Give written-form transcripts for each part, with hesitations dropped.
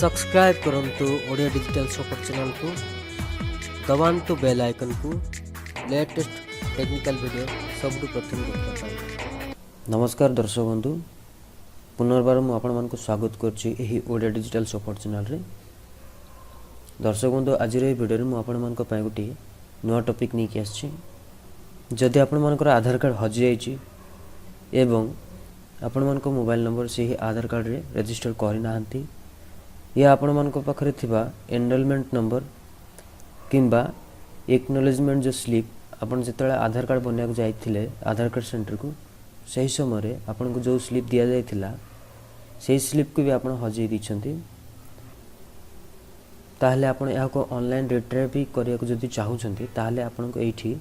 Subscribe करंतु Odia digital support channel को दबांतु bell icon को लेटेस्ट टेक्निकल वीडियो सबुठु प्रथम देखा पाए। नमस्कार दर्शक बंधु, पुनर्बार मु आपण मानक स्वागत करछि एही ओडिया डिजिटल सपोर्ट चैनल रे। दर्शक बंधु, आज रे वीडियो रे मु आपण मानक पय गुटी नवा टॉपिक नै कि आछि। जदि आपण मानकर आधार कार्ड हजि जाइछि एवं आपण मानक मोबाइल नंबर से आधार कार्ड रे रजिस्टर करि नाहंती या आपण मानक पाखरे थिबा एनरोलमेंट नंबर किंबा एक्नॉलेजमेंट जो स्लिप आपण जेतले आधार कार्ड बनिया जाइथिले आधार कार्ड सेंटर को सही समय रे आपण को जो स्लिप दिया जाइथिला सही स्लिप को भी आपण हजि दिछंती, ताहले आपण या को ऑनलाइन रिट्रीव भी करिया को जदि चाहुछंती ताहले आपण को एठी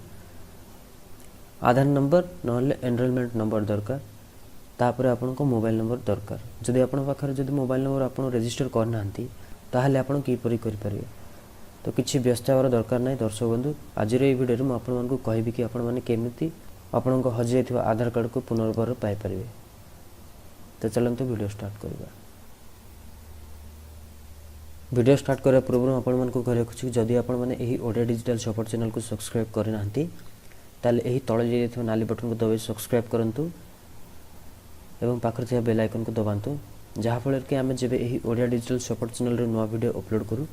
आधार नंबर नहले एनरोलमेंट नंबर दरकार, तापर आपण को मोबाइल नंबर दरकार। जदि आपण पाखरे जदि मोबाइल नंबर आपण रजिस्टर कर नांती ताहले आपण की परि करि परिबे। तो किछि व्यस्त होबार दरकार नै। दर्शक बंधु, आज रे वीडियो रे म आपण मानकु कहबी कि आपण माने केमिति आपण को हजि जायथिबा आधार कार्ड को पुनर्बार पाइ परिबे। तो चलंतु वीडियो स्टार्ट करबा। वीडियो स्टार्ट करे पूर्व आपण मानकु कहले कुछि जदि आपण माने एही ओडिया डिजिटल सपोर्ट चैनल को सब्सक्राइब करि नांती ताले एही तळे जायथिबा नाली बटन को दबाइ सब्सक्राइब करंतु एवं पाखर थिया बेल आइकन को दबांतु, जहा फल कि आमे जेबे एही ओडिया डिजिटल सपोर्ट चैनल रे नवा वीडियो अपलोड करू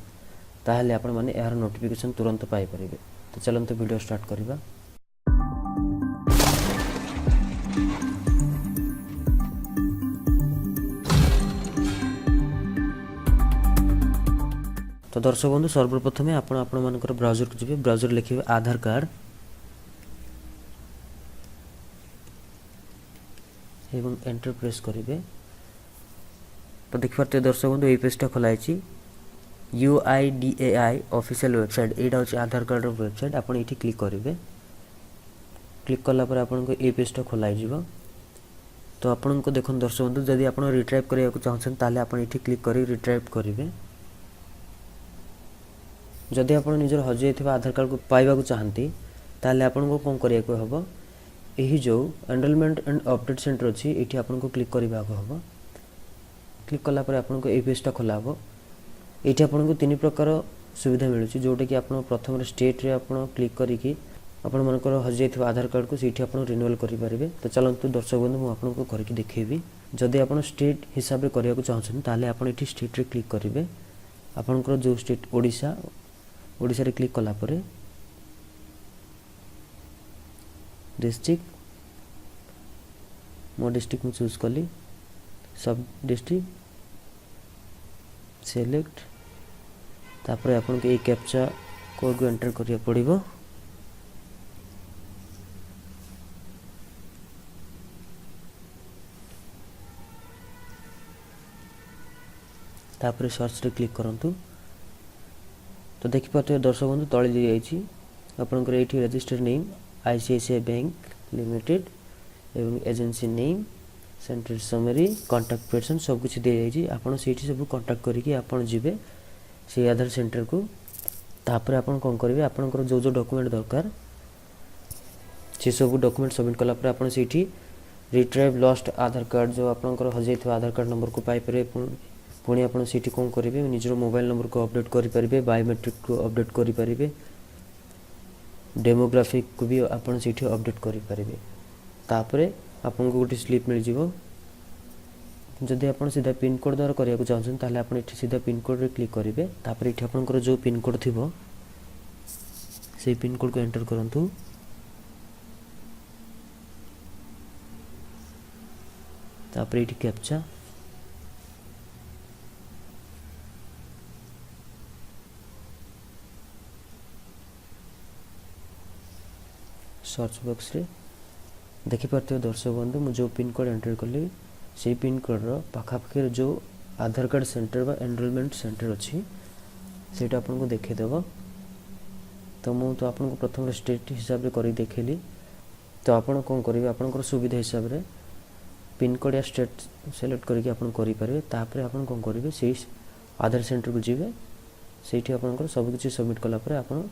ताहले आपण माने एहार नोटिफिकेशन तुरंत पाइ परिबे। तो चलंतु वीडियो स्टार्ट करबा। तो दर्शक बंधु, सर्वप्रथमे आपण मानकर ब्राउजर को जेबे, ब्राउजर लिखिबे आधार कार्ड एवं एंटर प्रेस करेंगे। तो देख पाते दर्शक बंधु ये पेजटा खोलाई UIDAI ऑफिशियल वेबसाइट, एटा होची आधार कार्ड वेबसाइट। आपण एठी क्लिक करेंगे। क्लिक कला पर आपण को ये पेजटा खोलाई जिवो। तो आपण को देखन दर्शक बंधु, जदि आपण रिट्राइव करिया को चाहछन ताले आपण एठी क्लिक करी रिट्राइव करेंगे। जदि आपण निजर हजि जायथिबा आधार कार्ड को पाइबा को चाहंती ताले आपण को कोन करिया को हबो, यही जो एनरोलमेंट एंड अपडेट सेंटर अच्छी ये आपन को क्लिक करने को हम। क्लिक कला पर आपन को ये पेजटा खोला हम। ये आपन को तीन प्रकार सुविधा मिलूँ, जोटा कि आप प्रथम स्टेट रे आपन क्लिक करिकी आपण मानकर हजि जायथिबा आधार कार्ड को सीठी आपन रिन्यूअल करि परिबे। तो चलंतु दर्शक बंधु मु आपन को करके देखेबी। जदि आपन स्टेट हिसाब रे करिया को चाहछन ताले आपन एठी स्टेट रे क्लिक करिवे। आपनकर जो स्टेट ओडिशा, ओडिशा रे क्लिक कला परे डिस्ट्रिक्ट, मो डिस्ट्रिक्ट में चूज कली, सब डिस्ट्रिक्ट सेलेक्ट, तापर आपन के कैप्चा कोड को एंटर करिया पड़िबो। तापर सर्च रे क्लिक करंतु। तो देखि पाते दर्शक बंधु तळे दि जाइछि आपन को एठी register name ICICI bank limited एवं agency name, central summary, contact person सब कुछ दे जाइछि। आपण सेठी सब कांटेक्ट करिकि आपण जिबे से आधार सेंटर को। तापर आपण कोन करिवे, आपनकर जो जो डॉक्यूमेंट दरकार से सब डॉक्यूमेंट सबमिट कला पर आपण सेठी रिट्रीव लॉस्ट आधार कार्ड जो आपनकर हजि जायथिबा आधार कार्ड नंबर को पाइ परे। पुणी आपण सेठी कोन करिवे, निजर मोबाइल नंबर को अपडेट करि परिबे, बायोमेट्रिक को अपडेट करि परिबे, डेमोग्राफिक को भी आपण सेठी अपडेट करि परिबे। तापरे आपन को गोटी स्लिप मिल जिवो। जदि आपण सीधा पिन कोड द्वारा करिया को चाहछन ताले आपण एठी सीधा पिन कोड रे क्लिक करिवे। तापरे एठी आपनकर जो पिन कोड थिबो से पिन कोड को एंटर करंतु। तापरे एठी कैप्चा, सर्च बॉक्स रे देखि पारते हो दर्शक बंधु, मु जो पिन कोड एंटर कली से पिन कोड रो पाखापाखि जो आधार कार्ड सेंटर बा एनरोलमेंट सेंटर अच्छी सेटा आपन को देखे देबो। तो मु तो आपन को प्रथम स्टेट हिसाब रे करी देखेली। तो आपन कोन करिवे, आपन को सुविधा हिसाब रे पिन कोड या स्टेट सेलेक्ट करके आपन करि परिबे। तापर आपन कोन करिवे, से आधार सेंटर को जिवे, सेठी आपन को सब किछि सबमिट कला पर आपन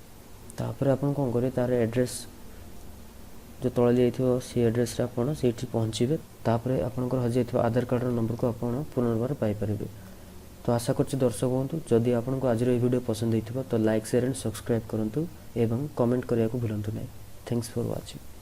तापर आपन कोन करिवे, तार एड्रेस जो तळे जाइथिबो से एड्रेस रे आपण सेठी पहुँचीबे। तापर आपनकर हजि जाइथिबा आधार कार्ड नंबर को आपण पुनर्बार पाइ परिबे। तो आशा करछि दर्शक बंधु जदि आपनको आज वीडियो पसंद होइथिबा तो लाइक शेयर एंड सब्सक्राइब करंतु एवं कमेंट करिया को भूलंतु नहीं। Thanks for watching.